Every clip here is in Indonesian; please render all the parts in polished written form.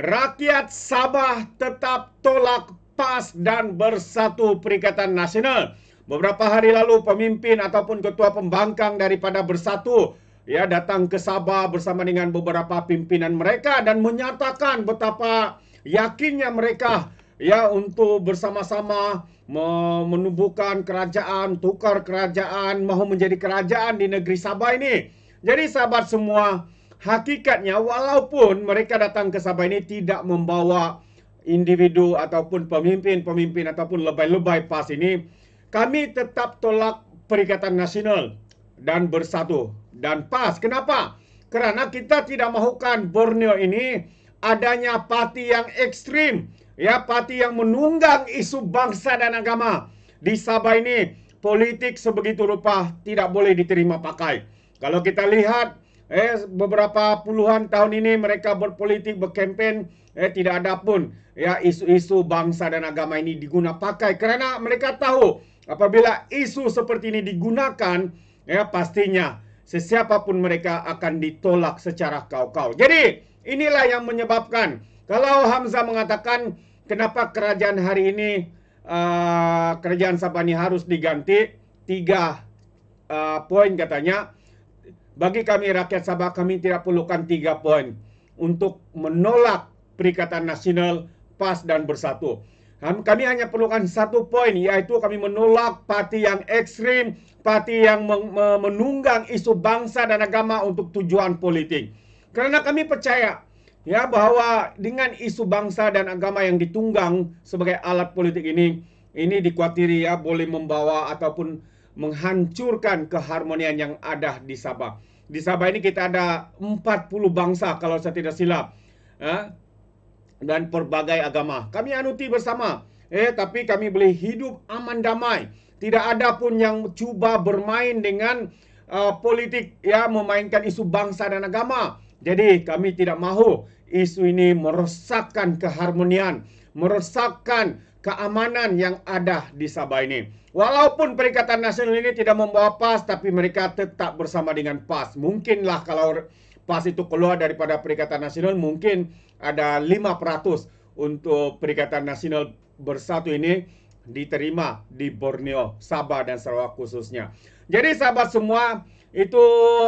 Rakyat Sabah tetap tolak PAS dan Bersatu Perikatan Nasional. Beberapa hari lalu pemimpin ataupun ketua pembangkang daripada Bersatu ya datang ke Sabah bersama dengan beberapa pimpinan mereka dan menyatakan betapa yakinnya mereka ya untuk bersama-sama menubuhkan kerajaan, tukar kerajaan, mahu menjadi kerajaan di negeri Sabah ini. Jadi sahabat semua, hakikatnya walaupun mereka datang ke Sabah ini tidak membawa individu ataupun pemimpin ataupun lebay-lebay PAS ini, kami tetap tolak Perikatan Nasional dan Bersatu dan PAS. Kenapa? Kerana kita tidak mahukan Borneo ini adanya parti yang ekstrim, ya, parti yang menunggang isu bangsa dan agama. Di Sabah ini politik sebegitu rupa tidak boleh diterima pakai. Kalau kita lihat beberapa puluhan tahun ini mereka berpolitik, berkempen, tidak ada pun ya isu-isu bangsa dan agama ini diguna pakai, kerana mereka tahu apabila isu seperti ini digunakan, ya pastinya sesiapapun mereka akan ditolak secara kau-kau. Jadi inilah yang menyebabkan kalau Hamzah mengatakan kenapa kerajaan hari ini kerajaan Sabah ini harus diganti, 3 poin katanya. Bagi kami rakyat Sabah, kami tidak perlukan 3 poin untuk menolak Perikatan Nasional, PAS dan Bersatu. Kami hanya perlukan 1 poin, yaitu kami menolak parti yang ekstrim, parti yang menunggang isu bangsa dan agama untuk tujuan politik. Kerana kami percaya ya bahwa dengan isu bangsa dan agama yang ditunggang sebagai alat politik ini dikuatiri ya boleh membawa ataupun menghancurkan keharmonian yang ada di Sabah. Di Sabah ini kita ada 40 bangsa kalau saya tidak silap, dan pelbagai agama. Kami anuti bersama, tapi kami boleh hidup aman damai. Tidak ada pun yang cuba bermain dengan politik, ya, memainkan isu bangsa dan agama. Jadi kami tidak mahu isu ini merosakkan keharmonian, merosakkan keamanan yang ada di Sabah ini. Walaupun Perikatan Nasional ini tidak membawa PAS, tapi mereka tetap bersama dengan PAS. Mungkinlah kalau PAS itu keluar daripada Perikatan Nasional, mungkin ada 5% untuk Perikatan Nasional Bersatu ini diterima di Borneo, Sabah dan Sarawak khususnya. Jadi sahabat semua, itu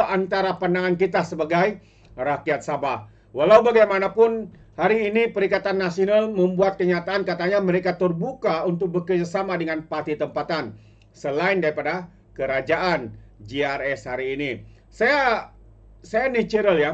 antara pandangan kita sebagai rakyat Sabah. Walau bagaimanapun, hari ini Perikatan Nasional membuat kenyataan katanya mereka terbuka untuk bekerjasama dengan parti tempatan selain daripada kerajaan GRS hari ini. Saya natural ya.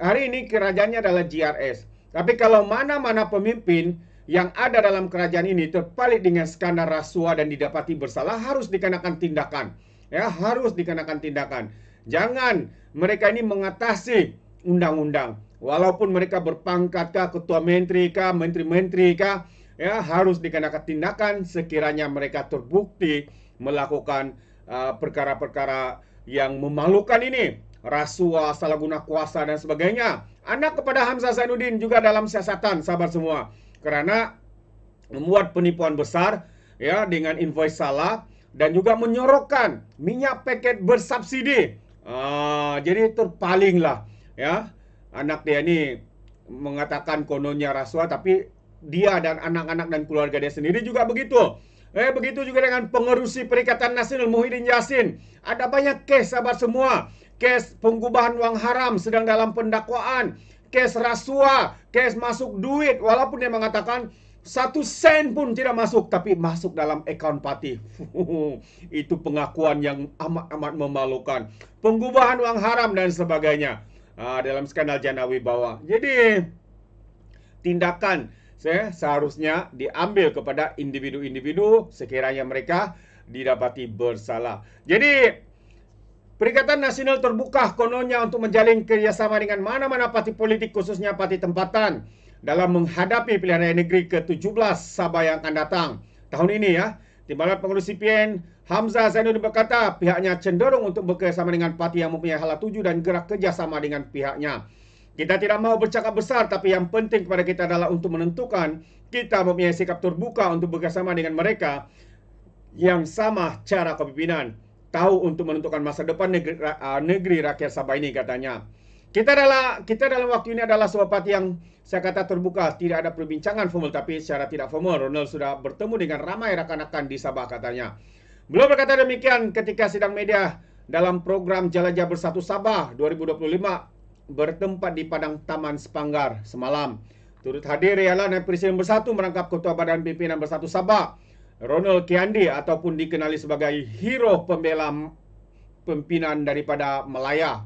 Hari ini kerajaannya adalah GRS. Tapi kalau mana-mana pemimpin yang ada dalam kerajaan ini terpalit dengan skandal rasuah dan didapati bersalah, harus dikenakan tindakan. Ya, harus dikenakan tindakan. Jangan mereka ini mengatasi undang-undang. Walaupun mereka berpangkat kah, ketua menteri kah, menteri-menteri kah, ya harus dikenakan tindakan sekiranya mereka terbukti melakukan perkara-perkara yang memalukan ini. Rasuah, salah guna kuasa dan sebagainya. Anak kepada Hamzah Zainuddin juga dalam siasatan, sahabat semua. Kerana membuat penipuan besar ya dengan invoice salah dan juga menyorokkan minyak paket bersubsidi. Jadi terpalinglah ya. Anak dia ni mengatakan kononnya rasuah, tapi dia dan anak-anak dan keluarga dia sendiri juga begitu. Begitu juga dengan pengerusi Perikatan Nasional Muhyiddin Yassin. Ada banyak kes sahabat semua. Kes penggubahan wang haram sedang dalam pendakwaan. Kes rasuah, kes masuk duit. Walaupun dia mengatakan 1 sen pun tidak masuk, tapi masuk dalam akaun parti. Itu pengakuan yang amat-amat memalukan. Penggubahan wang haram dan sebagainya. Dalam skandal Jana Wibawa. Jadi tindakan seharusnya diambil kepada individu-individu sekiranya mereka didapati bersalah. Jadi Perikatan Nasional terbuka kononnya untuk menjalin kerjasama dengan mana-mana parti politik, khususnya parti tempatan, dalam menghadapi pilihan raya negeri ke-17 Sabah yang akan datang tahun ini ya. Timbalan Pengerusi PN Hamzah Zainuddin berkata pihaknya cenderung untuk bekerjasama dengan parti yang mempunyai hala tuju dan gerak kerjasama dengan pihaknya. Kita tidak mahu bercakap besar, tapi yang penting kepada kita adalah untuk menentukan kita mempunyai sikap terbuka untuk bekerjasama dengan mereka yang sama cara kepimpinan, tahu untuk menentukan masa depan negeri rakyat Sabah ini, katanya. kita dalam waktu ini adalah sebuah parti yang saya kata terbuka, tidak ada perbincangan formal, tapi secara tidak formal Ronald sudah bertemu dengan ramai rakan-rakan di Sabah katanya. Beliau berkata demikian ketika sidang media dalam program Jelajah Bersatu Sabah 2025 bertempat di Padang Taman Sepanggar semalam. Turut hadir ialah Naib Presiden Bersatu merangkap Ketua Badan Pimpinan Bersatu Sabah, Ronald Kiandi, ataupun dikenali sebagai hero pembela pimpinan daripada Melaya,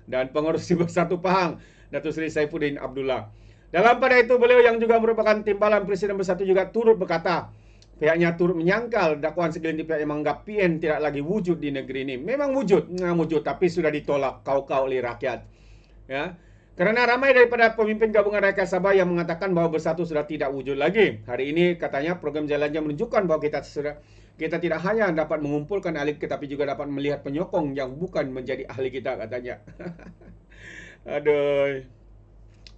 dan pengurusi Bersatu Pahang, Datuk Seri Saifuddin Abdullah. Dalam pada itu, beliau yang juga merupakan timbalan Presiden Bersatu juga turut berkata, pihaknya turut menyangkal dakwaan segelintir pihak yang menganggap PN tidak lagi wujud di negeri ini. Memang wujud, tapi sudah ditolak kau-kau oleh rakyat. Ya, karena ramai daripada pemimpin gabungan rakyat Sabah yang mengatakan bahwa Bersatu sudah tidak wujud lagi. Hari ini katanya program Jelajah menunjukkan bahwa kita tidak hanya dapat mengumpulkan ahli, tetapi juga dapat melihat penyokong yang bukan menjadi ahli kita, katanya. Aduh.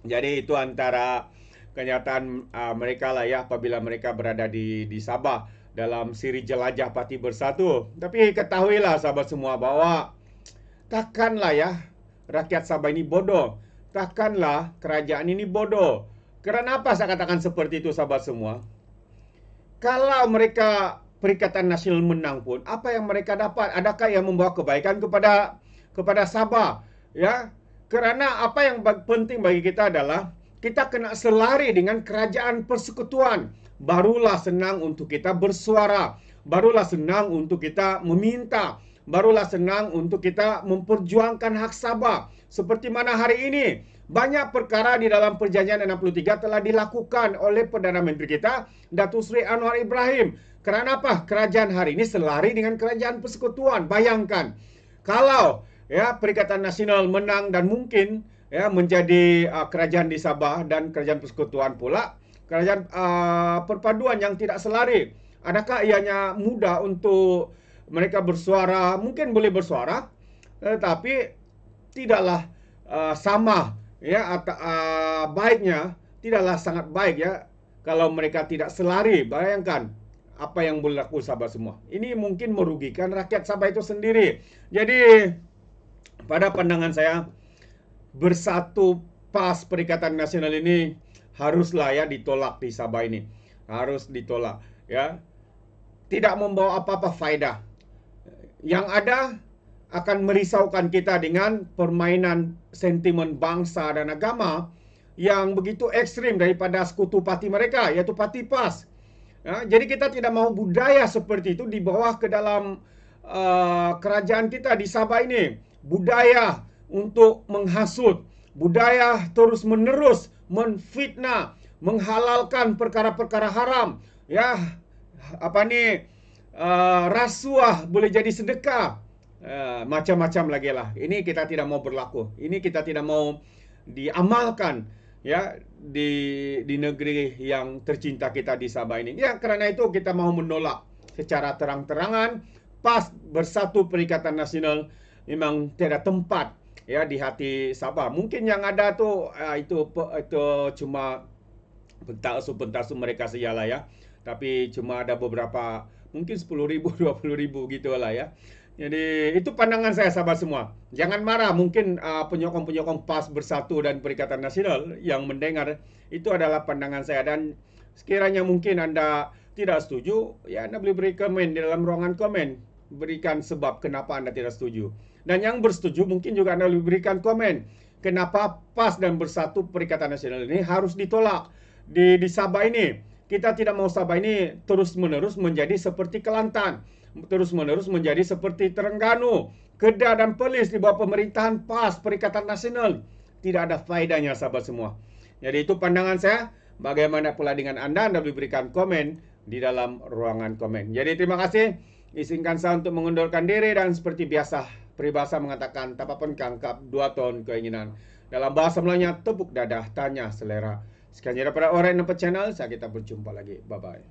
Jadi itu antara kenyataan mereka lah ya apabila mereka berada di Sabah dalam siri Jelajah Parti Bersatu. Tapi ketahuilah sahabat semua bahwa takkanlah ya rakyat Sabah ini bodoh. Takkanlah kerajaan ini bodoh. Kenapa saya katakan seperti itu sahabat semua? Kalau mereka Perikatan Nasional menang pun, apa yang mereka dapat? Adakah yang membawa kebaikan kepada Sabah? Ya, kerana apa yang penting bagi kita adalah kita kena selari dengan kerajaan persekutuan. Barulah senang untuk kita bersuara. Barulah senang untuk kita meminta. Barulah senang untuk kita memperjuangkan hak Sabah. Seperti mana hari ini, banyak perkara di dalam Perjanjian 63 telah dilakukan oleh Perdana Menteri kita, Datuk Seri Anwar Ibrahim. Kerana apa? Kerajaan hari ini selari dengan kerajaan persekutuan. Bayangkan, kalau ya Perikatan Nasional menang dan mungkin ya menjadi kerajaan di Sabah dan kerajaan persekutuan pula, kerajaan perpaduan yang tidak selari. Adakah ianya mudah untuk mereka bersuara? Mungkin boleh bersuara, tetapi tidaklah sama ya baiknya, tidaklah sangat baik ya kalau mereka tidak selari. Bayangkan apa yang berlaku Sabah semua. Ini mungkin merugikan rakyat Sabah itu sendiri. Jadi pada pandangan saya, Bersatu PAS Perikatan Nasional ini haruslah ya ditolak di Sabah ini. Harus ditolak ya. Tidak membawa apa-apa faedah. Yang ada akan merisaukan kita dengan permainan sentimen bangsa dan agama yang begitu ekstrim daripada sekutu parti mereka, yaitu Parti PAS. Ya, jadi kita tidak mahu budaya seperti itu dibawa ke dalam kerajaan kita di Sabah ini. Budaya untuk menghasut, budaya terus-menerus menfitnah, menghalalkan perkara-perkara haram. Ya, rasuah boleh jadi sedekah. Macam-macam lagi lah. Ini kita tidak mau berlaku. Ini kita tidak mau diamalkan ya di negeri yang tercinta kita di Sabah ini. Ya, kerana itu kita mau menolak secara terang-terangan. PAS Bersatu Perikatan Nasional memang tidak tempat ya di hati Sabah. Mungkin yang ada tu itu cuma pentaksu mereka sajalah ya. Tapi cuma ada beberapa, mungkin 10,000, 20,000 gitulah ya. Jadi itu pandangan saya sahabat semua. Jangan marah, mungkin penyokong-penyokong PAS Bersatu dan Perikatan Nasional yang mendengar, itu adalah pandangan saya. Dan sekiranya mungkin anda tidak setuju, ya anda boleh beri komen di dalam ruangan komen. Berikan sebab kenapa anda tidak setuju. Dan yang bersetuju mungkin juga anda boleh berikan komen kenapa PAS dan Bersatu Perikatan Nasional ini harus ditolak di Sabah ini. Kita tidak mau Sabah ini terus-menerus menjadi seperti Kelantan, terus-menerus menjadi seperti Terengganu, Kedah dan Perlis di bawah pemerintahan PAS Perikatan Nasional. Tidak ada faedahnya sahabat semua. Jadi itu pandangan saya. Bagaimana pula dengan anda? Anda boleh berikan komen di dalam ruangan komen. Jadi terima kasih. Izinkan saya untuk mengundurkan diri dan seperti biasa peribahasa mengatakan tapapun kangkap 2 ton keinginan. Dalam bahasa Melayunya tepuk dadah tanya selera. Sekian daripada Orang Nampak Channel. Saya kita berjumpa lagi. Bye bye.